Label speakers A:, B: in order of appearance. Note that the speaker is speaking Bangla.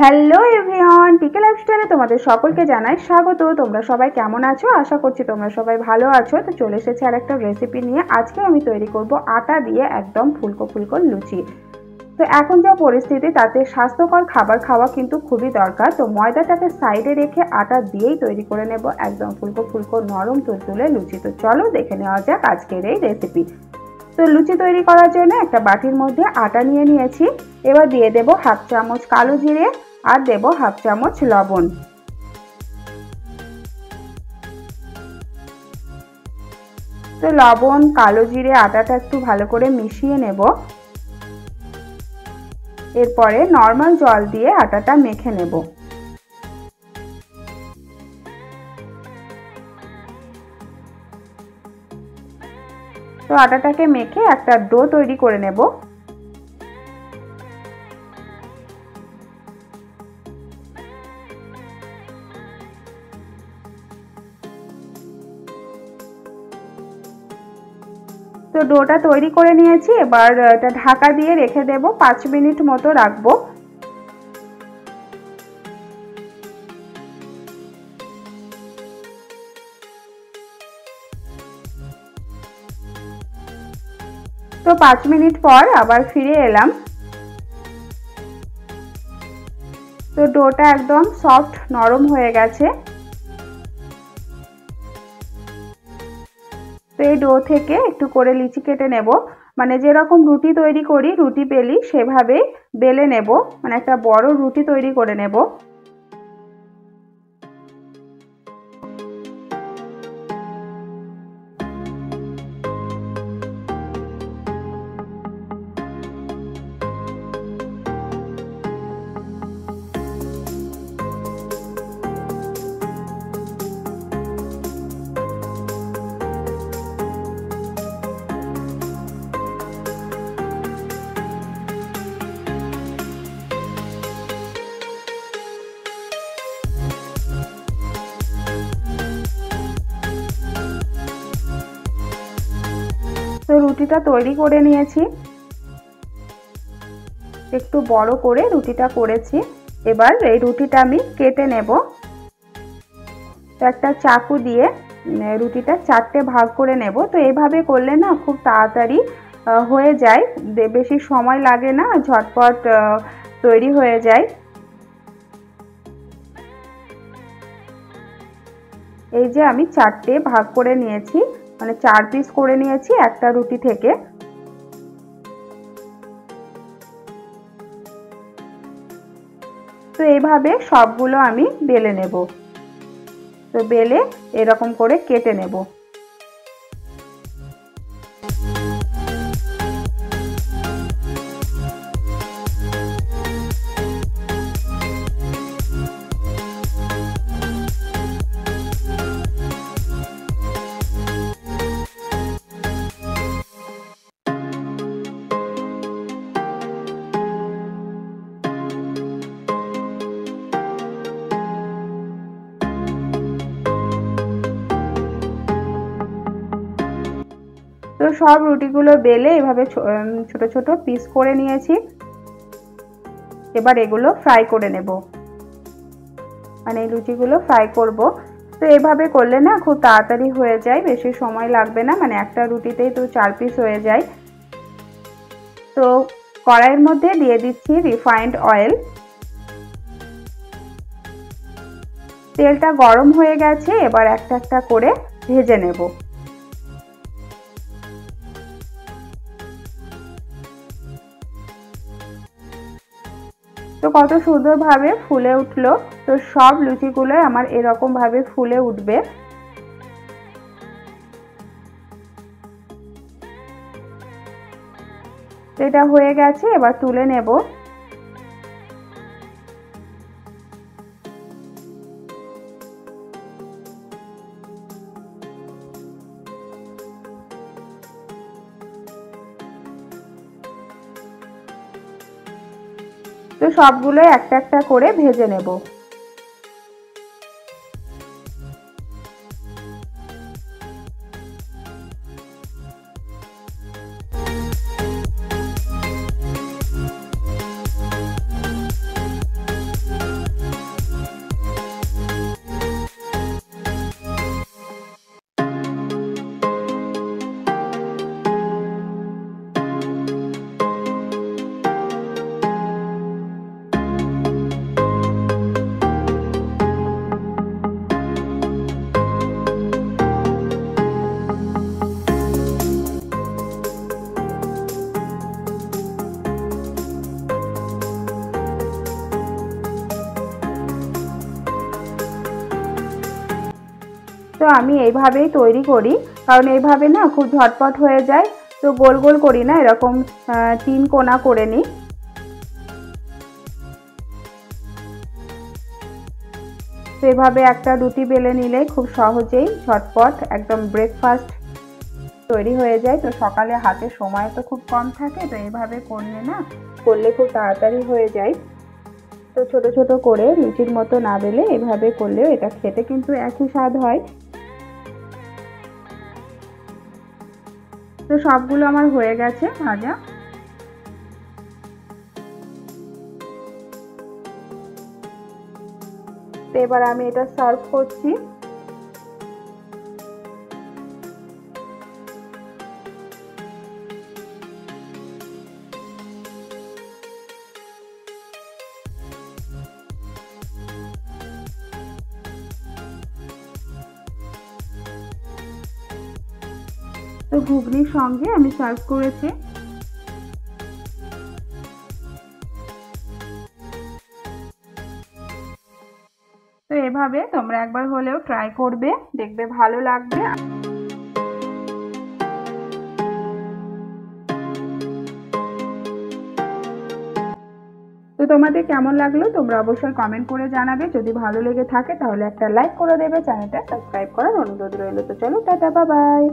A: হ্যালো এভরিওয়ান, টিকে লাইফস্টাইলে তোমাদের সকলকে জানাই স্বাগত। তোমরা সবাই কেমন আছো? আশা করছি তোমরা সবাই ভালো আছো। তো চলে এসেছি আর একটা রেসিপি নিয়ে। আজকে আমি তৈরি করব আটা দিয়ে একদম ফুলকো ফুলকো লুচি। তো এখন যা পরিস্থিতি তাতে স্বাস্থ্যকর খাবার খাওয়া কিন্তু খুবই দরকার। তো ময়দাটাকে সাইডে রেখে আটা দিয়েই তৈরি করে নেব একদম ফুলকো ফুলকো নরম তুলতুলে লুচি। তো চলো দেখে নেওয়া যাক আজকের এই রেসিপি। তো লুচি তৈরি করার জন্য একটা বাটির মধ্যে আটা নিয়ে নিয়েছি। এবার দিয়ে দেব হাফ চামচ কালো জিরে আর দেব হাফ চামচ লবণ। তো লবণ, কালো জিরে, আটাটা একটু ভালো করে মিশিয়ে নেব। এরপরে নর্মাল জল দিয়ে আটাটা মেখে নেব। তো আটাটাকে মেখে একটা ডো তৈরি করে নেব। তো ডোটা তৈরি করে নিয়েছি। এবার এটা ঢাকা দিয়ে রেখে দেব, 5 মিনিট মতো রাখবো। তো 5 মিনিট পর আবার ফিরে এলাম। তো ডোটা একদম সফট নরম হয়ে গেছে। তো এই ডো থেকে একটু করে লিচি কেটে নেব। মানে যেরকম রুটি তৈরি করি, রুটি বেলি সেভাবে বেলে নেব। মানে একটা বড় রুটি তৈরি করে নেব। তো রুটিটা তৈরি করে নিয়েছি, একটু বড় করে রুটিটা করেছি। এবার এই রুটিটা আমি কেটে নেব। তো একটা চাকু দিয়ে রুটিটা 4টে ভাগ করে নেব। তো এইভাবে করলে না খুব তাড়াতাড়ি হয়ে যায়, বেশি সময় লাগে না, ঝটপট তৈরি হয়ে যায়। এই যে আমি 4টে ভাগ করে নিয়েছি, মানে 4 পিস করে নিয়েছি একটা রুটি থেকে। তো এইভাবে সবগুলো আমি বেলে নেব। তো বেলে এরকম করে কেটে নেব। তো সব রুটিগুলো বেলে এভাবে ছোট ছোট পিস করে নিয়েছি। এবার এগুলো ফ্রাই করে নেব, মানে এই লুচিগুলো ফ্রাই করব। তো এভাবে করলে না খুব তাড়াতাড়ি হয়ে যায়, বেশি সময় লাগবে না, মানে একটা রুটিতেই তো 4 পিস হয়ে যায়। তো কড়াইয়ের মধ্যে দিয়ে দিচ্ছি রিফাইন্ড অয়েল। তেলটা গরম হয়ে গেছে, এবার একটা একটা করে ভেজে নেব। তো কত সুন্দরভাবে ফুলে উঠলো। তো সব লুচিগুলো আমার এরকম ভাবে ফুলে উঠবে। তো এটা হয়ে গেছে, এবার তুলে নেব। তো সবগুলো একটা একটা করে ভেজে নেব। তো আমি এইভাবেই তৈরি করি, কারণ এইভাবে না খুব ঝটপট হয়ে যায়। তো গোল গোল করি না, এরকম 3 কোনা করে নিই। তো এভাবে একটা রুটি বেলে নিলে খুব সহজেই ঝটপট একদম ব্রেকফাস্ট তৈরি হয়ে যায়। তো সকালে হাতে সময় তো খুব কম থাকে, তো এইভাবে করলে খুব তাড়াতাড়ি হয়ে যায়। তো ছোট ছোট করে লুচির মতো না বেলে এভাবে করলেও এটা খেতে কিন্তু একই স্বাদ হয়। তো সবগুলো আমার হয়ে গেছে ভাজা। তো এবার আমি এটা সার্ভ করছি। তো ঘুগনির সঙ্গে আমি সার্ভ করেছি। তো এভাবে তোমরা একবার হলেও ট্রাই করবে, দেখবে ভালো লাগবে। তো তোমাদের কেমন লাগলো তোমরা অবশ্যই কমেন্ট করে জানাবে। যদি ভালো লেগে থাকে তাহলে একটা লাইক করে দেবে, চ্যানেলটা সাবস্ক্রাইব করার অনুরোধ রইল। তো চলো টাটা, বাই বাই।